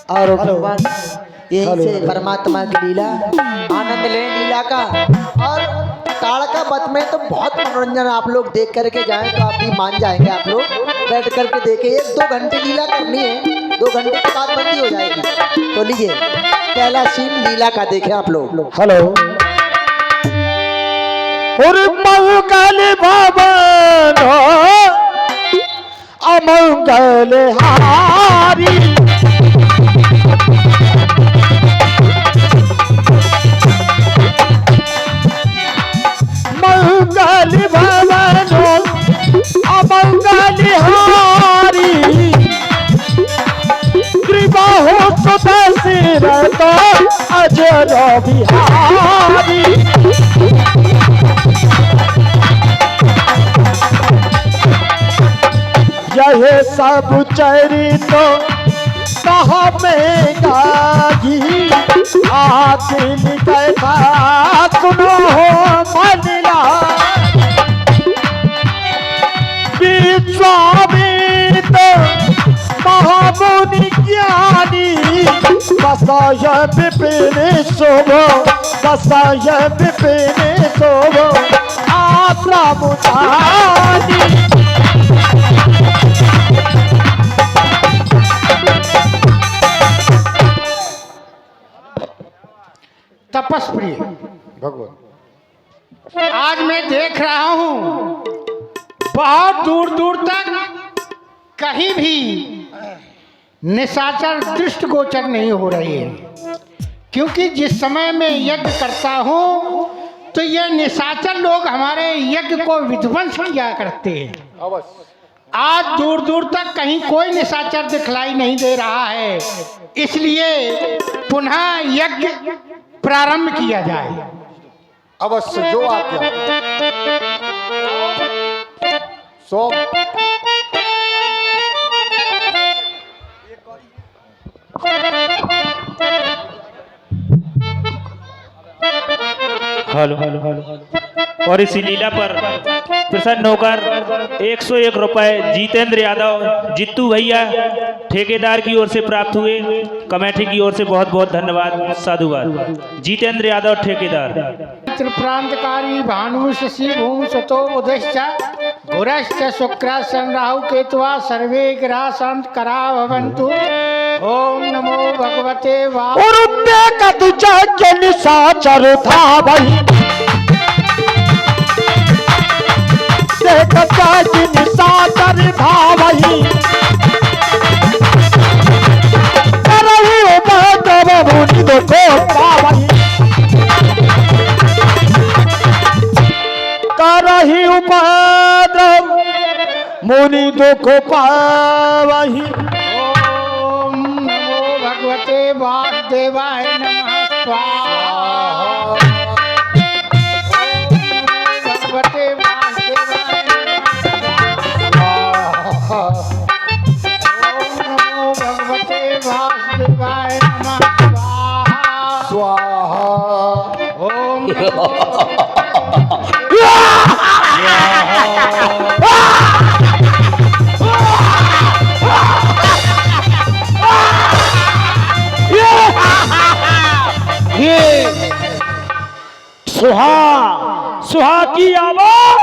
और भगवान यहीं से परमात्मा की लीला आनंद लें लीला का। और ताड़का वध में तो बहुत मनोरंजन, आप लोग देख करके जाएं तो आप भी मान जाएंगे। आप लोग बैठ करके देखें, 1-2 घंटे लीला करनी है, 2 घंटे के बाद बंदी हो जाएगी। तो लीजिए पहला सीन लीला का देखें आप लोग। हेलो मंगल भवन अमंगल हारी मंगल भवन अमंगल हारी कृपा हो सुदशरथ अजर बिहारी। यह सब चरित कहा में गाही आखिर कैसा सुनो हो मनला विश्वामित्र महामुनि ज्ञानी बसाय विपिन शोभो बसाय विपिन शोभो आश्रम मुदानी। तपस्प्रिय भगवान आज मैं देख रहा हूं बहुत दूर दूर तक कहीं भी निशाचर दृष्टिगोचर नहीं हो रही है, क्योंकि जिस समय मैं यज्ञ करता हूं तो ये निशाचर लोग हमारे यज्ञ को विध्वंस किया करते हैं। आज दूर दूर तक कहीं कोई निशाचर दिखलाई नहीं दे रहा है, इसलिए पुनः यज्ञ प्रारंभ किया जाए। अवश्य जो आज्ञा सो हेलो और इसी लीला पर प्रसन्न होकर 101 रुपए जितेंद्र यादव जित्तू भैया ठेकेदार की ओर से प्राप्त हुए। कमेटी की ओर से बहुत बहुत धन्यवाद, साधुवाद। जितेंद्र यादव ठेकेदार। प्रांतकारी भानु शशि भूम सतो उदश्च गुरश्च शुक्र सन राहु केतुआ सर्वे ग्रह शांत करा भवन्तु। ओम नमो भगवते उरुपे कदुचा निशाचर था वही निशाचर था वही मुनि देखो पावही करही उपद्रव मुनि देखो पावही। ओम नमो भगवते वासुदेवाय नमः स्वाहा। भगवते वासुदेवाय नमः भगवते वासुदेवाय नमः स्वाहा। ओम सुहा की आवाज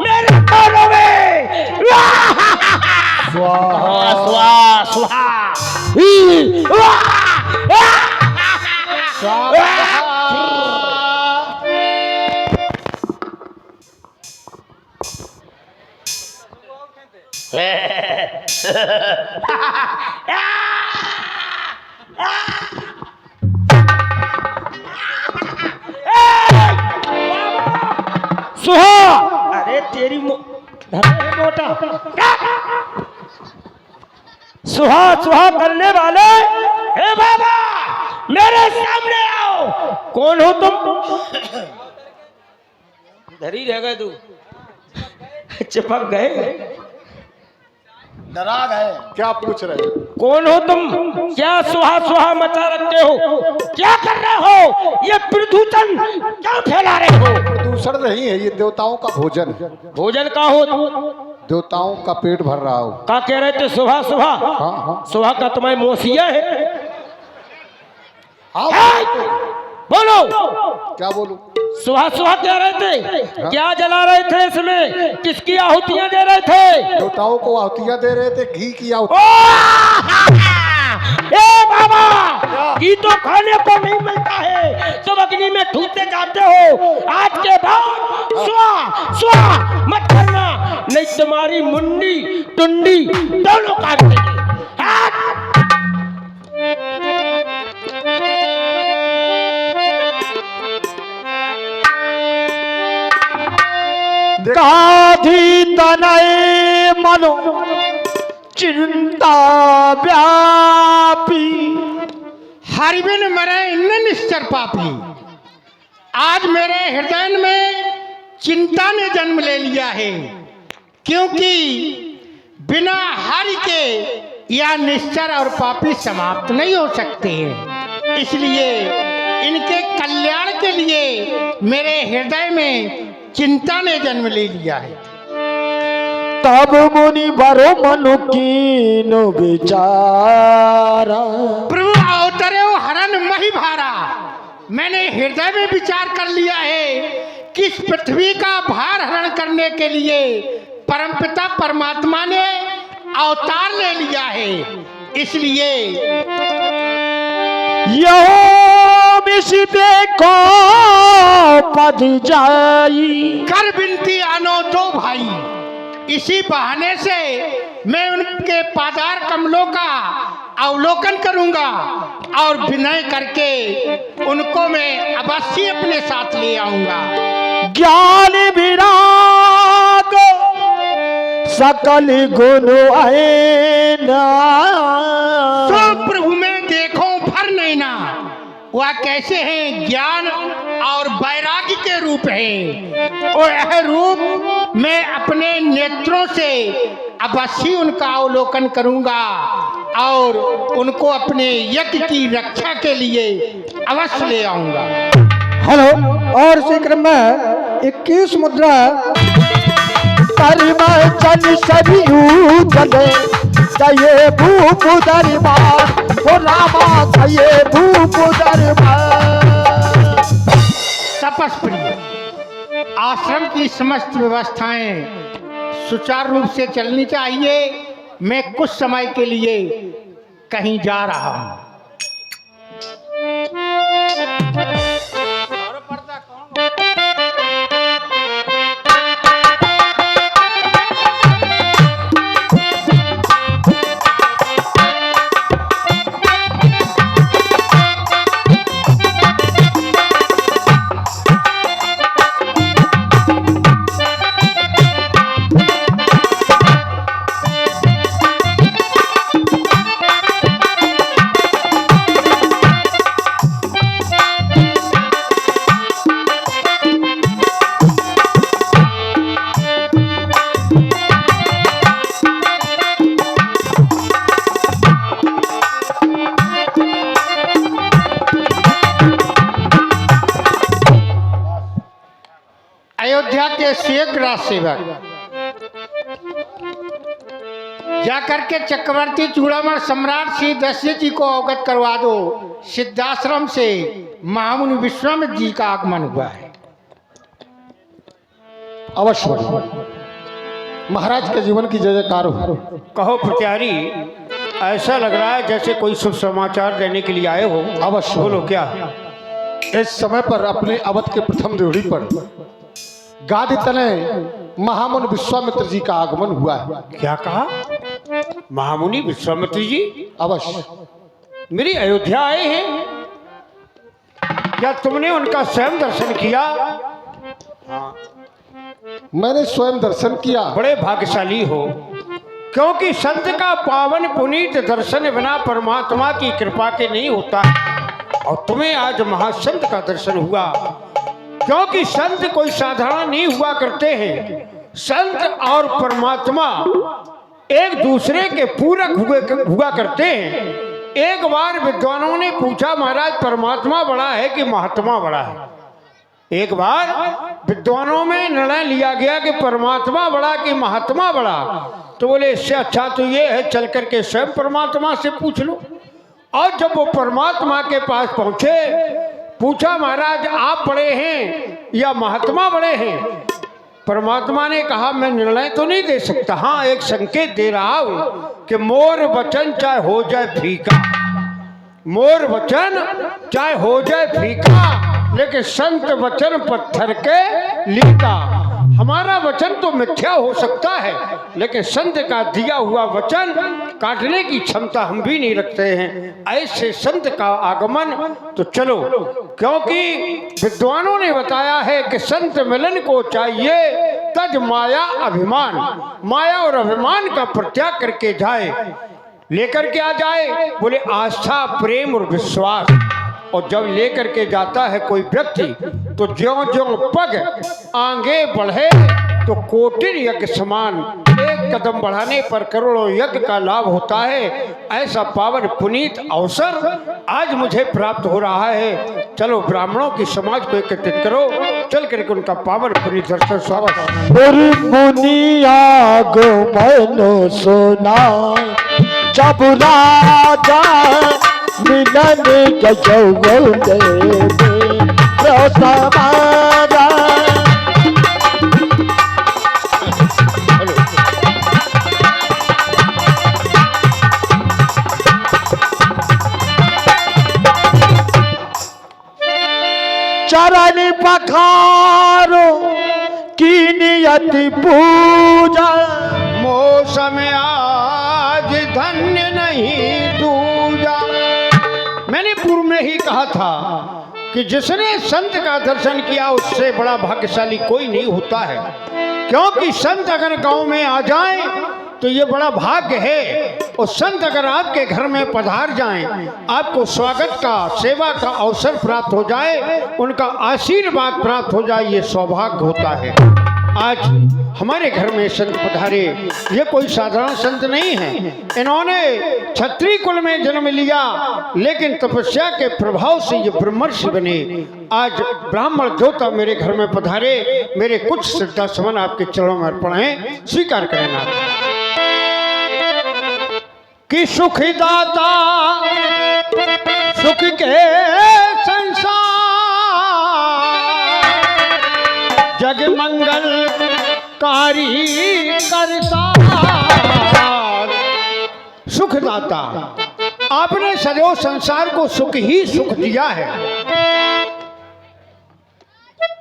मेरे कानों में स्वाहा स्वाहा सुहा। अरे तेरी मोटा सुहा करने वाले हे बाबा मेरे सामने आओ। कौन हो तुम? इधर ही रह गए तू, चिपक गए, डरा गए। क्या पूछ रहे? कौन हो तुम? क्या सुहा मचा रखते हो? क्या कर रहे हो? ये प्रदूषण क्या फैला रहे हो? प्रदूषण नहीं है, ये देवताओं का भोजन है। भोजन का हो? देवताओं का पेट भर रहा हो। क्या कह रहे थे? सुहा हाँ। सुहा का तुम्हारी मौसिया है? हाँ है? बोलो, क्या बोलूं? सुबह सुबह कह रहे थे, क्या जला रहे थे इसमें, किसकी आहुतियां दे रहे थे? देवताओं को आहुतियां दे रहे थे, घी की आहुति। ए बाबा, घी तो खाने को नहीं मिलता है, तुम अग्नि में ठूते जाते हो। आज के बाद स्वा मत करना, नहीं तुम्हारी मुंडी टुंडी दोनों काट देंगे। गाधी तनय मनो चिंता व्यापी, हरिबिन मरे इन निश्चर पापी। आज मेरे हृदय में चिंता ने जन्म ले लिया है, क्योंकि बिना हरि के यह निश्चर और पापी समाप्त नहीं हो सकते हैं। इसलिए इनके कल्याण के लिए मेरे हृदय में चिंता ने जन्म ले लिया है। तब मुनि बरो मनु कीनो विचारा, प्रभु अवतरे हरण मही भारा। मैंने हृदय में विचार कर लिया है कि इस पृथ्वी का भार हरण करने के लिए परमपिता परमात्मा ने अवतार ले लिया है। इसलिए यो मिशिते को पद जाई, कर विनती आनो दो भाई। इसी बहाने से मैं उनके पादार कमलों का अवलोकन करूंगा और विनय करके उनको मैं अवश्य अपने साथ ले आऊंगा। ज्ञान विराग सकल गुण आएना, तो प्रभु में देखो भर नैना। वह कैसे हैं? ज्ञान और वैराग्य के रूप हैं, और यह रूप मैं अपने नेत्रों से अवश्य उनका अवलोकन करूंगा और उनको अपने यज्ञ की रक्षा के लिए अवश्य ले आऊंगा। हेलो, और शीघ्र में 21 मुद्रा चल सभी चले जये भूप दरबार, हो रामा जये भूप दरबार। तपस प्रिय, आश्रम की समस्त व्यवस्थाएं सुचारू रूप से चलनी चाहिए। मैं कुछ समय के लिए कहीं जा रहा हूं। अयोध्या के शेख राज सेवक, जाकर के चक्रवर्ती चूड़ामण सम्राट श्री दशरथ जी को अवगत करवा दो, सिद्धाश्रम से महामुनि विश्वामित्र जी का आगमन हुआ है। अवश्य महाराज के जीवन की जय जयकार हो। कहो प्रत्यारी, ऐसा लग रहा है जैसे कोई शुभ समाचार देने के लिए आए हो। अवश्य बोलो क्या? इस समय पर अपने अवध के प्रथम देवड़ी पर गादी तने महामुनि विश्वामित्र जी का आगमन हुआ है। क्या कहा? महामुनि विश्वामित्र जी अवश्य मेरी अयोध्या आए हैं। क्या तुमने उनका स्वयं दर्शन किया? हाँ, मैंने स्वयं दर्शन किया। बड़े भाग्यशाली हो, क्योंकि संत का पावन पुनीत दर्शन बिना परमात्मा की कृपा के नहीं होता। और तुम्हें आज महासंत का दर्शन हुआ, क्योंकि संत कोई साधारण नहीं हुआ करते हैं। संत और परमात्मा एक दूसरे के पूरक हुआ करते हैं। एक बार विद्वानों ने पूछा, महाराज परमात्मा बड़ा है कि महात्मा बड़ा है? एक बार विद्वानों में निर्णय लिया गया कि परमात्मा बड़ा कि महात्मा बड़ा। तो बोले इससे अच्छा तो ये है चल करके स्वयं परमात्मा से पूछ लो। और जब वो परमात्मा के पास पहुंचे, पूछा महाराज आप बड़े हैं या महात्मा बड़े हैं? परमात्मा ने कहा मैं निर्णय तो नहीं दे सकता, हाँ एक संकेत दे रहा हूं कि मोर वचन चाहे हो जाए फीका, मोर वचन चाहे हो जाए फीका, लेकिन संत वचन पत्थर के लीका। हमारा वचन तो मिथ्या हो सकता है, लेकिन संत का दिया हुआ वचन काटने की क्षमता हम भी नहीं रखते हैं। ऐसे संत का आगमन तो चलो, क्योंकि विद्वानों ने बताया है कि संत मिलन को चाहिए तज माया अभिमान, माया और अभिमान का परित्याग करके जाए। लेकर के आ जाए, बोले आस्था प्रेम और विश्वास। और जब लेकर के जाता है कोई व्यक्ति, तो ज्यों ज्यों पग आगे बढ़े तो कोटिन यज्ञ समान, एक कदम बढ़ाने पर करोड़ों यज्ञ का लाभ होता है। ऐसा पावन पुनीत अवसर आज मुझे प्राप्त हो रहा है। चलो ब्राह्मणों की समाज को एकत्रित करो, चल करके उनका पावन पुनीत दर्शन स्वागत। आगमन सुना जब राजा मिलन चरण पखारो की नियति पूजा, मौसम आज धन्य नहीं दूजा। मैंने पूर्व में ही कहा था कि जिसने संत का दर्शन किया उससे बड़ा भाग्यशाली कोई नहीं होता है, क्योंकि संत अगर गांव में आ जाए तो ये बड़ा भाग्य है। और संत अगर आपके घर में पधार जाएं, आपको स्वागत का सेवा का अवसर प्राप्त हो जाए, उनका आशीर्वाद प्राप्त हो जाए, ये सौभाग्य होता है। आज हमारे घर में संत पधारे, ये कोई साधारण संत नहीं है। इन्होंने क्षत्रिय कुल में जन्म लिया, लेकिन तपस्या के प्रभाव से ये ब्रह्मर्षि बने। आज ब्राह्मण देवता मेरे घर में पधारे, मेरे कुछ श्रद्धा सुमन आपके चरणों में अर्पण है, स्वीकार करें नाथ। कि सुखदाता सुख के संसार, जग मंगल कारी करता, सुखदाता। आपने सदैव संसार को सुख ही सुख दिया है।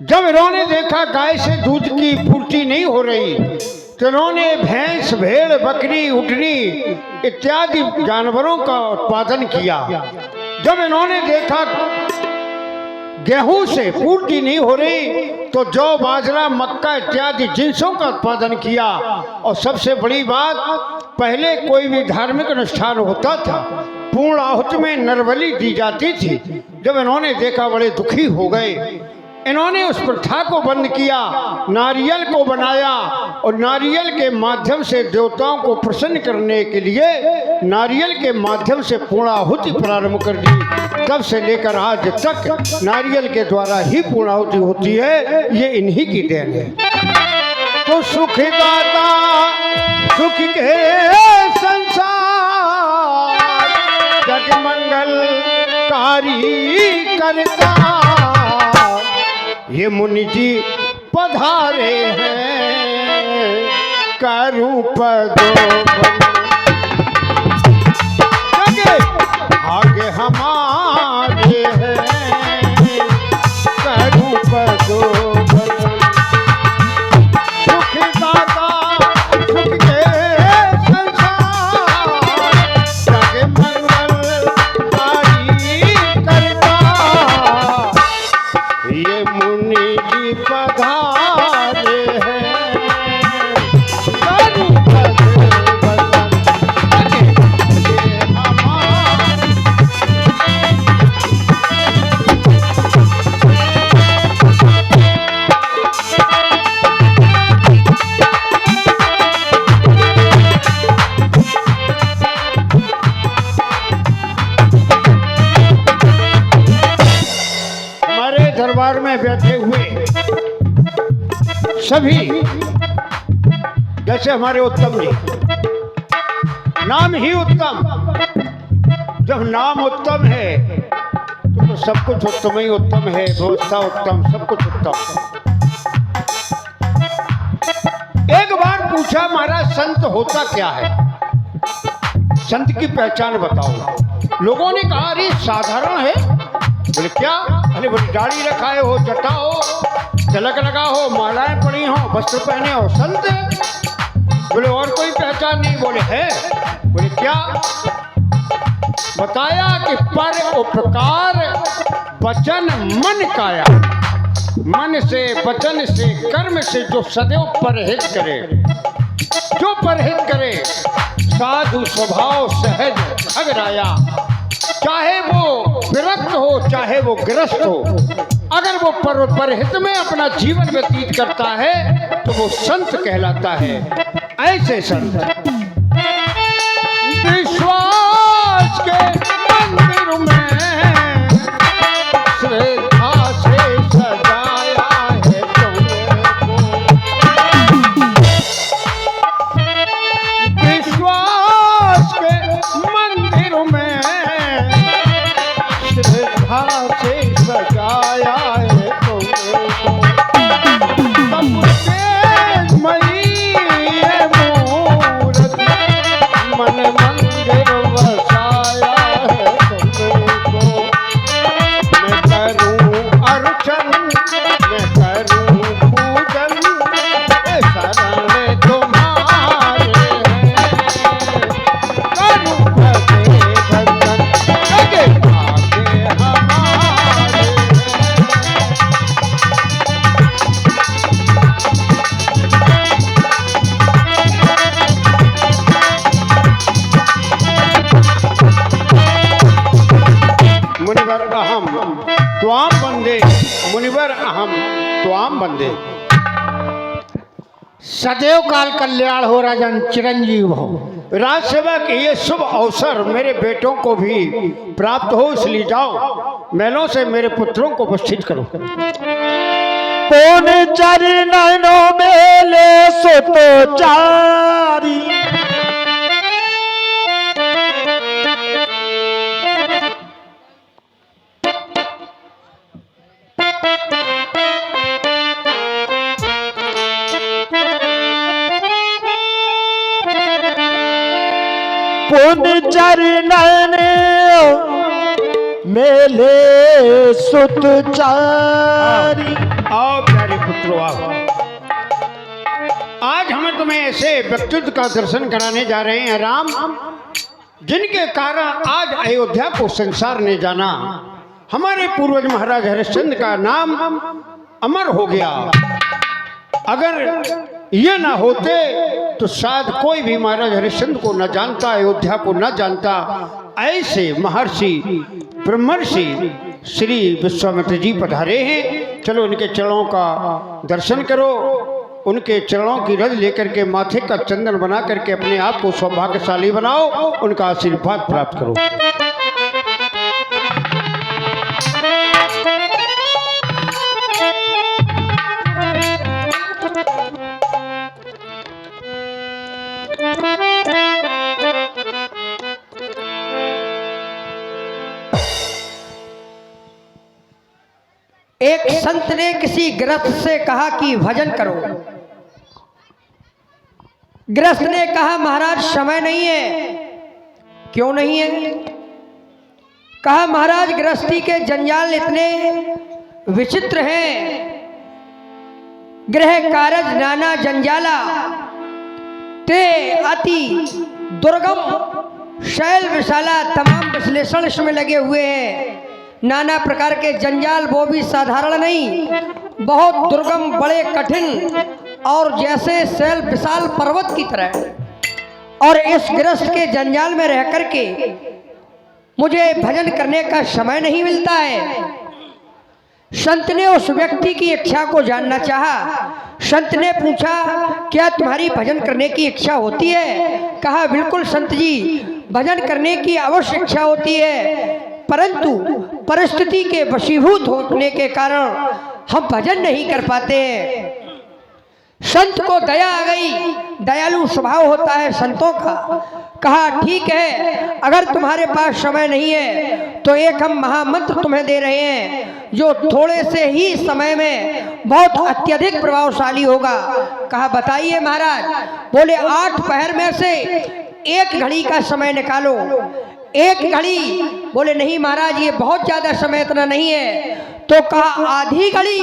जब इन्होंने देखा गाय से दूध की पूर्ति नहीं हो रही, तो इन्होंने भैंस भेड़ बकरी उटनी इत्यादि जानवरों का उत्पादन किया। जब इन्होंने देखा गेहूं से पूर्ति नहीं हो रही, तो जौ बाजरा मक्का इत्यादि जिनसों का उत्पादन किया। और सबसे बड़ी बात, पहले कोई भी धार्मिक अनुष्ठान होता था, पूर्ण आहुति में नरबलि दी जाती थी। जब इन्होंने देखा बड़े दुखी हो गए। इन्होंने उस प्रथा को बंद किया, नारियल को बनाया और नारियल के माध्यम से देवताओं को प्रसन्न करने के लिए नारियल के माध्यम से पूर्णाहुति प्रारंभ कर दी। तब से लेकर आज तक नारियल के द्वारा ही पूर्णाहुति होती है, ये इन्हीं की देन है। तो सुखदाता सुख के संसार, जग मंगल कारी करता, ये मुनि जी पधारे हैं करूं पदो आगे हमारे हैं करूं पदो। सुखदाता सुख के संसार, जग मंगल कारी करता, ये मुनि जी पधारे हैं करूं पदो दरबार में बैठे हुए सभी, जैसे हमारे उत्तम जी, नाम ही उत्तम, जब नाम उत्तम है तो सब कुछ उत्तम ही उत्तम है, व्यवस्था उत्तम, सब कुछ उत्तम। एक बार पूछा महाराज संत होता क्या है, संत की पहचान बताओ। लोगों ने कहा अरे साधारण है। बोले क्या? अरे बोले दाढ़ी रखाए हो, जटा हो, तिलक लगा हो, मालाएं पड़ी हो, वस्त्र पहने हो, संत है। बोले और कोई पहचान नहीं? बोले है। बोले क्या? बताया कि पर उपकार वचन मन काया, मन से वचन से कर्म से जो सदैव परहेज करे, जो परहेज करे साधु स्वभाव सहज अगराया। चाहे वो विरक्त हो चाहे वो ग्रस्त हो, अगर वो परहित में अपना जीवन व्यतीत करता है तो वो संत कहलाता है। ऐसे संत विश्वास के मंदिर में श्रद्धा से सजाया है तुमको, विश्वास के मंदिर में श्रद्धा से सजाया है तुमको। सबके मई है मूरत, मन मंदिर वसाया है तुमको। मैं करूं अर्चन, मैं करूं पूजन, शरण तुम्हारे हैं। करूं भजे भजन, लगे आगे हमारे हैं। मुनिवर अहम त्वाम बंदे, मुनिवर अहम त्वाम बंदे। सदैव काल कल्याण हो राजन, चिरंजीव हो। राज सेवा के ये शुभ अवसर मेरे बेटों को भी प्राप्त हो, इसलिए जाओ महलों से मेरे पुत्रों को उपस्थित करो। कौन चरणों में ले सुत चारी, पुन चरणन मेले सुत चारी। आओ प्यारे पुत्रों आओ। आज हम तुम्हें ऐसे व्यक्तित्व का दर्शन कराने जा रहे हैं राम, जिनके कारण आज अयोध्या को संसार ने जाना। हमारे पूर्वज महाराज हरिश्चंद्र का नाम अमर हो गया। अगर ये ना होते तो शायद कोई भी महाराज हरिश्चंद्र को न जानता, अयोध्या को न जानता। ऐसे महर्षि ब्रह्मर्षि श्री विश्वामित्र जी पधारे हैं। चलो उनके चरणों का दर्शन करो, उनके चरणों की रज लेकर के माथे का चंदन बना करके अपने आप को सौभाग्यशाली बनाओ, उनका आशीर्वाद प्राप्त करो। एक संत ने किसी गृहस्थ से कहा कि भजन करो। गृहस्थ ने कहा महाराज समय नहीं है। क्यों नहीं है? कहा महाराज गृहस्थी के जंजाल इतने विचित्र हैं, गृह कारज नाना जंजाला, ते अति दुर्गम शैल विशाला, तमाम विश्लेषण इसमें लगे हुए हैं। नाना प्रकार के जंजाल, वो भी साधारण नहीं, बहुत दुर्गम, बड़े कठिन और जैसे शैल विशाल पर्वत की तरह। और इस गृहस्थ के जंजाल में रह करके मुझे भजन करने का समय नहीं मिलता है। संत ने उस व्यक्ति की इच्छा को जानना चाहा। संत ने पूछा क्या तुम्हारी भजन करने की इच्छा होती है? कहा बिल्कुल संत जी, भजन करने की अवश्य इच्छा होती है, परंतु परिस्थिति के वशीभूत होने के कारण हम भजन नहीं कर पाते हैं। संत को दया आ गई, दयालु स्वभाव होता है संतों का। कहा ठीक है, अगर तुम्हारे पास समय नहीं है तो एक हम महामंत्र तुम्हें दे रहे हैं जो थोड़े से ही समय में बहुत अत्यधिक प्रभावशाली होगा। कहा बताइए महाराज। बोले 8 पहर में से 1 घड़ी का समय निकालो। 1 घड़ी। बोले नहीं महाराज ये बहुत ज्यादा समय, इतना नहीं है। तो कहा आधी घड़ी।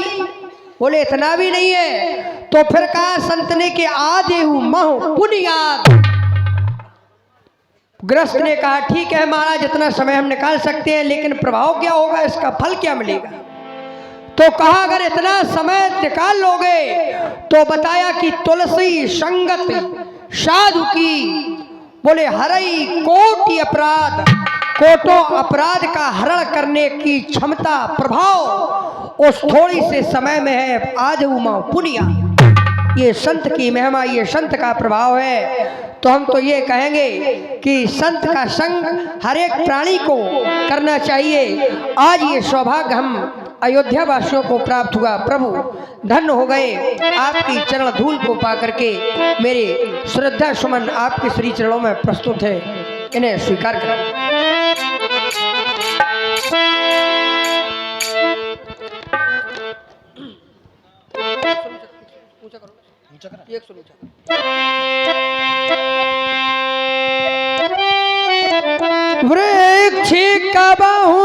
बोले इतना भी नहीं है। तो फिर कहा संत ने कि आधे मह पुनियाद। ग्रस्त ने कहा ठीक है महाराज इतना समय हम निकाल सकते हैं, लेकिन प्रभाव क्या होगा, इसका फल क्या मिलेगा। तो कहा अगर इतना समय निकाल लोगे तो बताया कि तुलसी संगत साधु की। बोले हरई कोटि अपराध, कोटों अपराध का हरण करने की क्षमता, प्रभाव उस थोड़ी से समय में है। आज उमा पुनिया, ये संत की महिमा, ये संत का प्रभाव है। तो हम तो ये कहेंगे कि संत का संग हर एक प्राणी को करना चाहिए। आज ये सौभाग्य हम अयोध्या वासियों को प्राप्त हुआ। प्रभु धन्य हो गए, आपकी चरण धूल को पा करके मेरे श्रद्धा सुमन आपके श्री चरणों में प्रस्तुत है, इन्हें स्वीकार करें। वृक्ष कबहू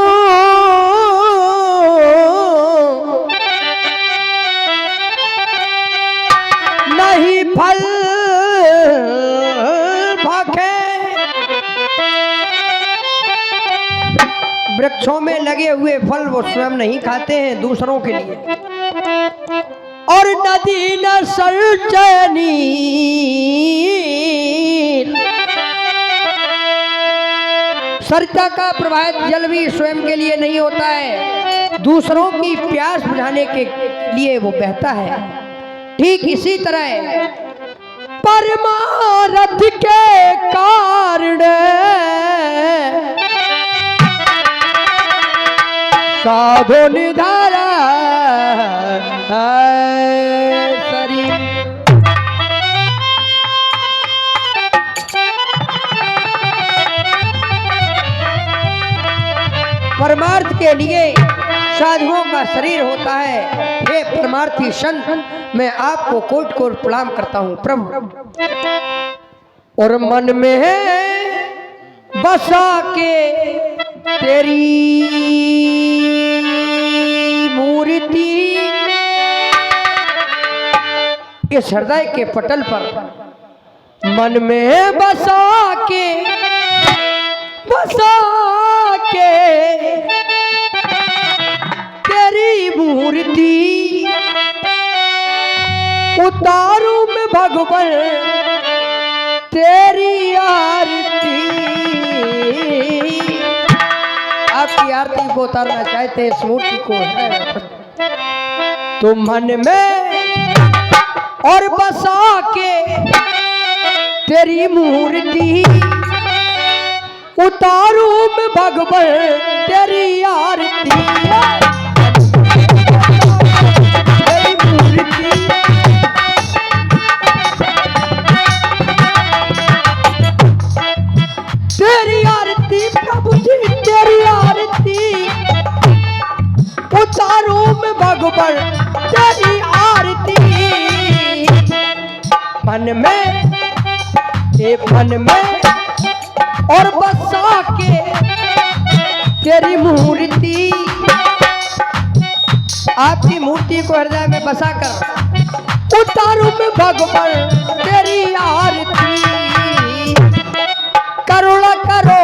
नहीं फल भखे। वृक्षों में लगे हुए फल वो स्वयं नहीं खाते हैं, दूसरों के लिए। और नदी न सलचनी, सरिता का प्रवाहित जल भी स्वयं के लिए नहीं होता है, दूसरों की प्यास बुझाने के लिए वो बहता है। ठीक इसी तरह परमारथ के कारण साधु निधारा शरीर। परमार्थ के लिए साधुओं का शरीर होता है। हे परमार्थी संत, मैं आपको कोट कोट प्रणाम करता हूँ प्रभु। और मन में बसा के तेरी मूर्ति, इस हृदय के पटल पर मन में बसा के तेरी मूर्ति उतारू में भगवान तेरी आरती। आपकी आरती को उतारना चाहते हैं, इस मूर्ति को तो मन में और बसा के तेरी मूर्ति उतारू में भगवान तेरी आरती। तेरी मूर्ति तेरी आरती प्रभु जी, तेरी आरती उतारू में भगवान तेरी आरती। मन में और बसा के तेरी मूर्ति, आपकी मूर्ति को हृदय में बसा कर उतारू में भगवान तेरी आरती। करुणा करो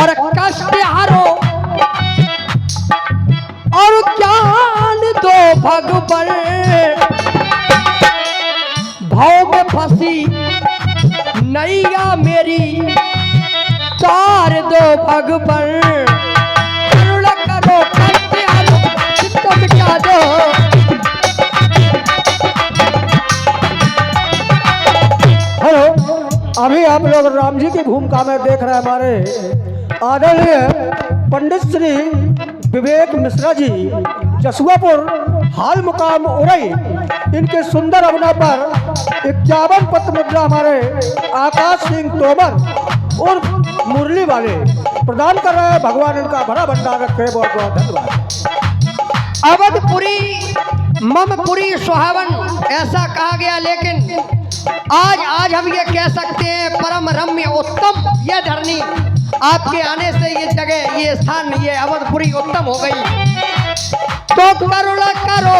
और कष्ट हारो और ज्ञान दो भगवान। भाव में फंसी नैया मेरी तार दो भगवान। करुणा करो कष्ट हारो चित्त मिटा दो। हेलो, अभी आप लोग राम जी की भूमिका में देख रहे हैं हमारे आदरणीय पंडित श्री विवेक मिश्रा जी, जसुआपुर हाल मुकाम उरई। इनके सुंदर अभिनय पर 51 पत्र मुद्रा हमारे आकाश सिंह तोमर और मुरली वाले प्रदान कर रहे हैं। भगवान इनका भरा भंडार रखे। बहुत बहुत धन्यवाद। अवधपुरी ममपुरी सुहावन ऐसा कहा गया, लेकिन आज हम ये कह सकते हैं परम रम्य उत्तम ये धरनी आपके आने से ये जगह, ये स्थान, ये अवधपुरी उत्तम हो गई। तो करुणा करो,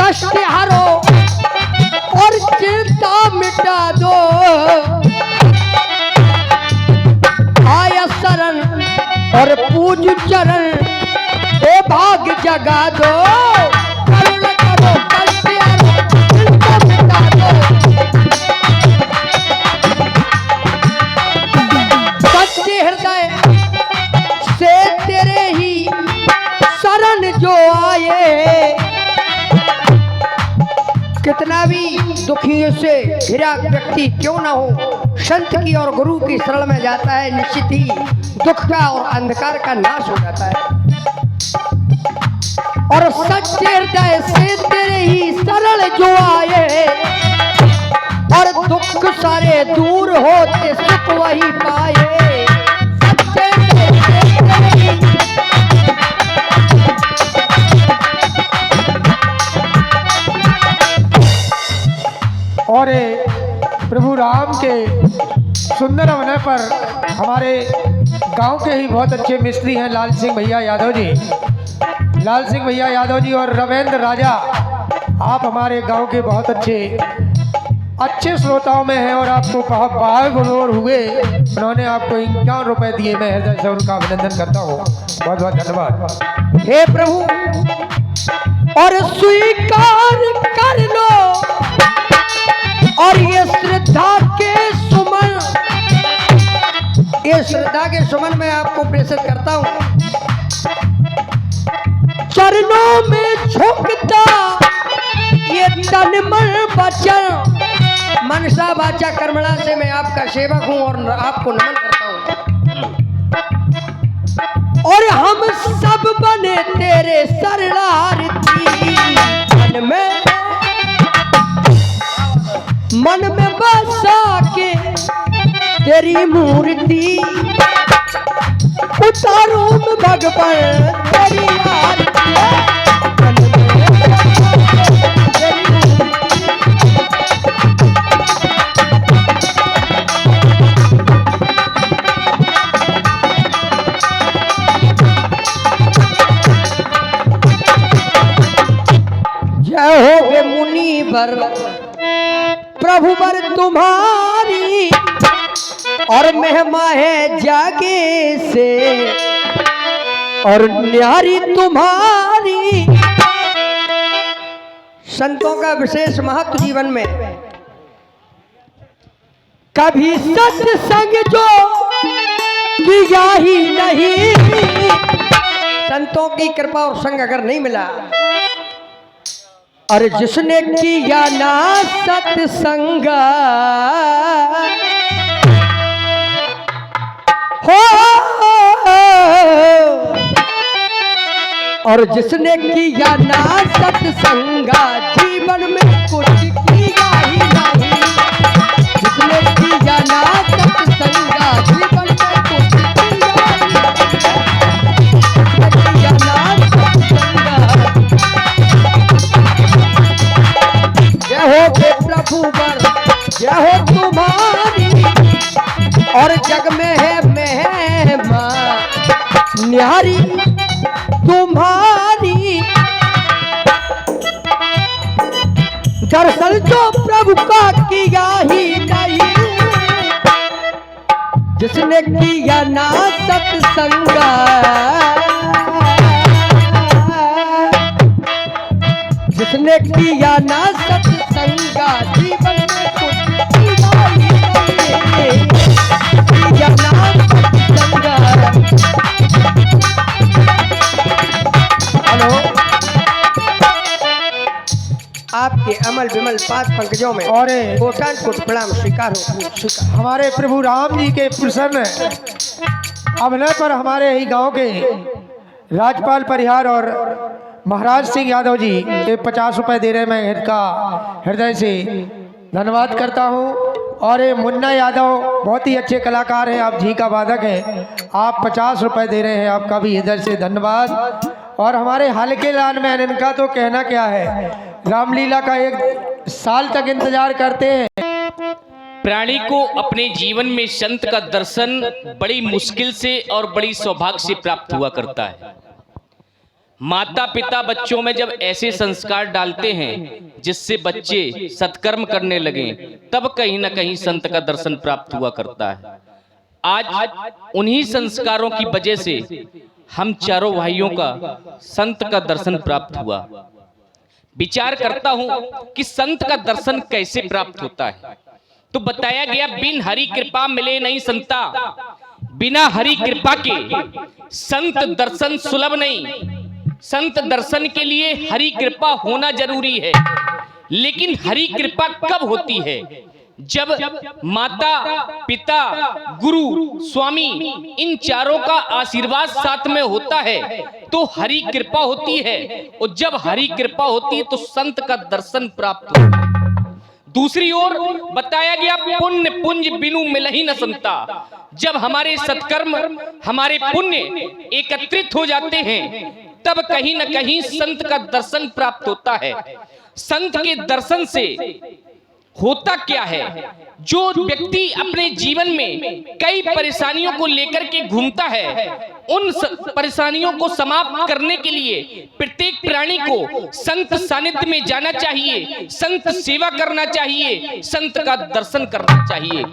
कष्ट हरो और चिंता मिटा दो। आया शरण और पूज चरण, ए भाग जगा दो। करुणा करो, कष्ट हरो, चिंता मिटा दो। सच्चे हृदय से तेरे ही शरण जो आए, कितना भी दुखियों से घिरा व्यक्ति क्यों ना हो, संत की और गुरु की शरण में जाता है, निश्चित ही दुख का और अंधकार का नाश हो जाता है। और सच्चे हृदय से तेरे ही शरण जो आए, और दुख सारे दूर होते सुख वही पाए। सच्चे हृदय से तेरे ही और प्रभु राम के सुंदर अभिनय पर हमारे गांव के ही बहुत अच्छे मिस्त्री हैं लाल सिंह भैया यादव जी। लाल सिंह भैया यादव जी और रविंद्र राजा, आप हमारे गांव के बहुत अच्छे श्रोताओं में हैं और आपको बहुत बाहुर हुए। उन्होंने आपको 51 रुपए दिए। मैं हृदय से उनका अभिनंदन करता हूँ। बहुत बहुत धन्यवाद। हे प्रभु, और स्वीकार कर लो और ये श्रद्धा के सुमन, ये श्रद्धा के सुमन मैं आपको प्रेषित करता हूँ। चरणों में झुकता ये तन मन वचन, मनसा वाचा कर्मणा से मैं आपका सेवक हूँ और आपको नमन करता हूँ। और हम सब बने तेरे शरणार्थी, मन में बसा के तेरी मूर्ति उतारूं भगवान तेरी आरती। जय हो वे मुनि वर प्रभु वर तुम्हारी, और महिमा है जागे से और न्यारी तुम्हारी। संतों का विशेष महत्व जीवन में, कभी सत्संग जो किया ही नहीं, संतों की कृपा और संग अगर नहीं मिला, और जिसने किया ना सत्संग हो, और जिसने किया ना सत्संग जीवन में कुछ किया ही नहीं। जिसने किया ना सत्संग जीवन में कुछ किया ना सत्संग। जय हो के प्रभु वर, जय हो तुम्हारी, और जग में है महिमा न्यारी तुम्हारी। दर्शन जो प्रभु का किया ही नहीं, जिसने किया ना सत्संग, जिसने किया ना सत्संग जीवन में कुछ किया ही नहीं। किया ना सत्संग। हेलो, आपके अमल विमल पाद पंकजों में और कोटान कोट प्रणाम स्वीकार हो। हमारे प्रभु राम जी के प्रसन्न अभिनय पर हमारे ही गांव के राजपाल परिहार और महाराज सिंह यादव जी ये 50 रुपए दे रहे हैं, मैं इनका हृदय से धन्यवाद करता हूँ। और ये मुन्ना यादव बहुत ही अच्छे कलाकार हैं, आप झी का वादक हैं, आप 50 रुपए दे रहे हैं, आपका भी हृदय से धन्यवाद। और हमारे हल्के लाल में इनका तो कहना क्या है, रामलीला का 1 साल तक इंतजार करते हैं। प्राणी को अपने जीवन में संत का दर्शन बड़ी मुश्किल से और बड़ी सौभाग्य से प्राप्त हुआ करता है। माता पिता बच्चों में जब ऐसे संस्कार डालते हैं जिससे बच्चे सत्कर्म करने लगे, तब कहीं ना कहीं संत का दर्शन प्राप्त हुआ करता है। आज उन्हीं संस्कारों की वजह से हम चारों भाइयों का संत का दर्शन प्राप्त हुआ। विचार करता हूं कि संत का दर्शन कैसे प्राप्त होता है, तो बताया गया बिन हरि कृपा मिले नहीं संता, बिना हरि कृपा के संत दर्शन सुलभ नहीं। संत दर्शन के लिए हरि कृपा होना जरूरी है, लेकिन हरि कृपा कब होती है? जब माता पिता गुरु स्वामी इन चारों का आशीर्वाद साथ में होता है तो हरि कृपा होती है, और जब हरि कृपा होती है तो संत का दर्शन प्राप्त होता है। दूसरी ओर बताया गया पुण्य पुंज बिनु मिलहि न संता। जब हमारे सत्कर्म हमारे पुण्य एकत्रित हो जाते हैं तब कहीं न कहीं संत का दर्शन प्राप्त होता है। संत के दर्शन से होता क्या है, जो व्यक्ति अपने जीवन में कई परेशानियों को लेकर के घूमता है, उन परेशानियों को समाप्त करने के लिए प्रत्येक प्राणी को संत सानिध्य में जाना चाहिए, संत सेवा करना चाहिए, संत का दर्शन करना चाहिए।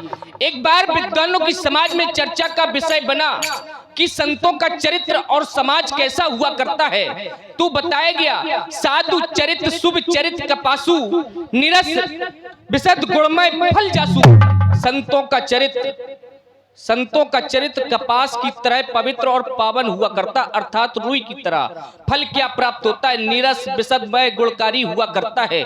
एक बार विद्वानों की समाज में चर्चा का विषय बना कि संतों का चरित्र और समाज कैसा हुआ करता है, तो बताया गया साधु चरित्र शुभ चरित्र कपासु निरस विशद गुणमय फल जासु। संतों का चरित्र कपास की तरह पवित्र और पावन हुआ करता, अर्थात रुई की तरह। फल क्या प्राप्त होता है? निरस विशदमय गुणकारी हुआ करता है।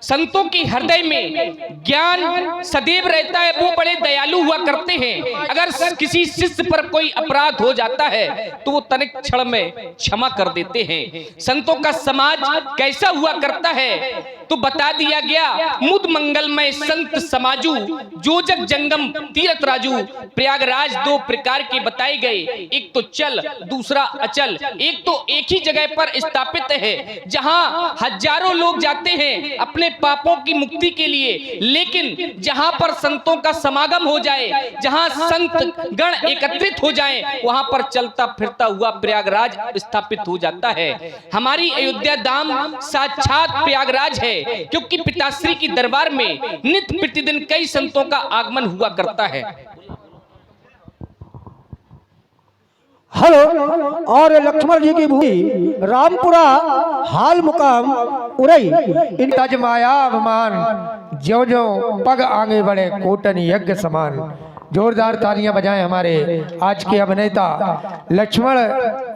संतों के हृदय में ज्ञान सदैव रहता है, वो बड़े दयालु हुआ करते हैं। अगर किसी शिष्य पर कोई अपराध हो जाता है तो वो तनिक क्षण में क्षमा कर देते हैं। संतों का समाज कैसा हुआ करता है तो बता दिया गया मुद मंगलमय संत समाजू, जो जग जंगम तीरथ राजू। प्रयागराज 2 प्रकार के बताए गए, एक तो चल दूसरा अचल। एक तो एक ही जगह पर स्थापित है जहां हजारों लोग जाते हैं अपने पापों की मुक्ति के लिए, लेकिन जहां पर संतों का समागम हो जाए, जहां संत गण एकत्रित हो जाएं, वहां पर चलता फिरता हुआ प्रयागराज स्थापित हो जाता है। हमारी अयोध्या धाम साक्षात प्रयागराज है, क्योंकि पिताश्री की दरबार में नित्य प्रतिदिन कई संतों का आगमन हुआ करता है। हेलो, और लक्ष्मण जी की भूमि रामपुरा हाल मुकाम उरई, इन तज माया अभिमान, जो जो पग आगे बढ़े कोटन यज्ञ समान। जोरदार तालियां बजाएं हमारे आज के अभिनेता लक्ष्मण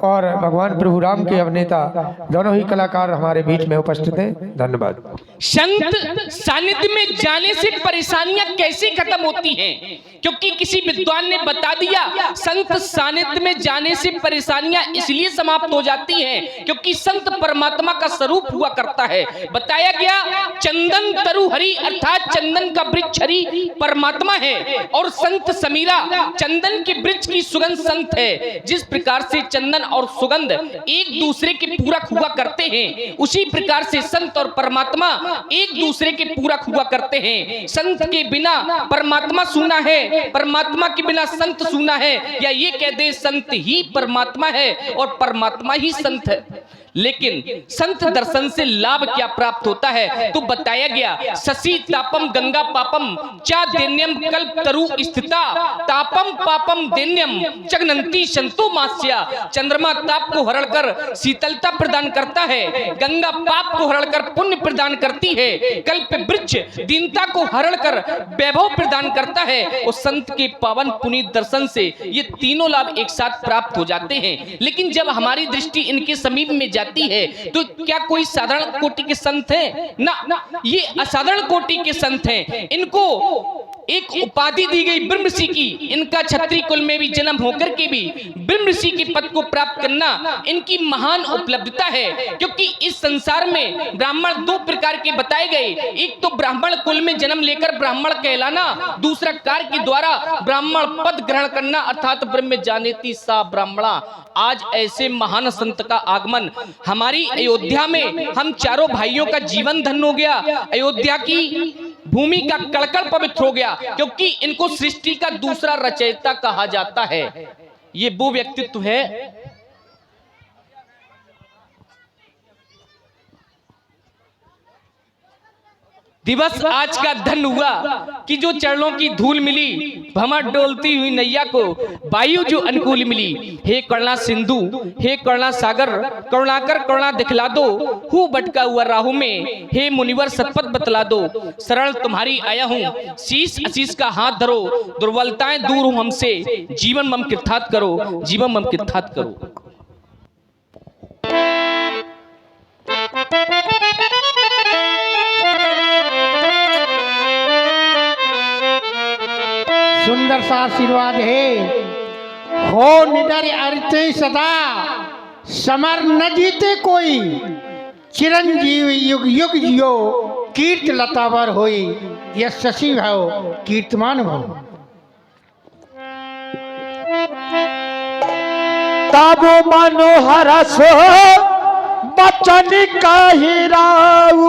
और भगवान प्रभु राम के अभिनेता, दोनों ही कलाकार हमारे बीच में उपस्थित हैं। धन्यवाद। संत सानिध्य में जाने से परेशानियां कैसे खत्म होती हैं? क्योंकि किसी विद्वान ने बता दिया संत सानिध्य में जाने से परेशानियां इसलिए समाप्त हो जाती हैं क्योंकि संत परमात्मा का स्वरूप हुआ करता है। बताया गया चंदन तरु हरि, अर्थात चंदन का वृक्ष हरि परमात्मा है, और संत समीरा चंदन के वृक्ष की सुगंध संत है। जिस प्रकार से चंदन और सुगंध एक दूसरे के पूरक हुआ करते हैं, उसी प्रकार से संत और परमात्मा एक दूसरे के पूरक हुआ करते हैं। संत के बिना परमात्मा सूना है, परमात्मा के बिना संत सूना है, या ये कह दे संत ही परमात्मा है और परमात्मा ही संत है। लेकिन संत दर्शन से लाभ क्या प्राप्त होता है तो बताया गया शशि तापम गंगा पापम चा देन्यम कल्प तरु स्थिता तापम पापम देन्यम चगनंती संतो मास्या। चंद्रमा ताप को हरण कर शीतलता प्रदान करता है, गंगा पाप को हरण कर पुण्य प्रदान करती है, कल्प वृक्ष दीनता को हरण कर वैभव प्रदान करता है। और संत के पावन पुनीत दर्शन से ये तीनों लाभ एक साथ प्राप्त हो जाते हैं। लेकिन जब हमारी दृष्टि इनके समीप में जाती है तो क्या कोई साधारण कोटि के संत हैं? ना, ये असाधारण कोटि के संत हैं। इनको एक उपाधि दी गई ब्रह्म ऋषि की। इनका क्षत्रिय कुल में भी जन्म होकर के भी ब्रह्म ऋषि के पद को प्राप्त करना इनकी महान उपलब्धता है, क्योंकि इस संसार में ब्राह्मण दो प्रकार के बताए गए। एक तो ब्राह्मण कुल में जन्म लेकर ब्राह्मण कहलाना, दूसरा कार्य के द्वारा ब्राह्मण पद ग्रहण करना अर्थात ब्रह्म जानेति सा ब्राह्मणा। आज ऐसे महान संत का आगमन हमारी अयोध्या में, हम चारों भाइयों का जीवन धन्य हो गया। अयोध्या की भूमि का कड़कड़ पवित्र हो गया, क्योंकि इनको सृष्टि का दूसरा रचयिता कहा जाता है। ये वो व्यक्तित्व है दिवस आज का धन हुआ कि जो चरणों की धूल मिली, भमर डोलती हुई नैया को वायु जो अनुकूल मिली। हे करुणा सिंधु, हे करुणा सागर, करुणाकर करुणा दिखला दो, हूँ भटका हुआ राहु में, हे मुनिवर सतपथ बतला दो। शरण तुम्हारी आया हूँ, शीश आशीष का हाथ धरो, दुर्बलताएं दूर हो हमसे, जीवन मम कृतार्थ करो, जीवन मम कृतार्थ करो। सुंदर सा आशीर्वाद है। हो निडर अरते सदा, समर न जीते कोई, चिरंजीव युग युग जियो, कीर्त लतावर होई, यह शशि भव कीर्तमान भव। तब मनोहर सो बचन कहिराऊ।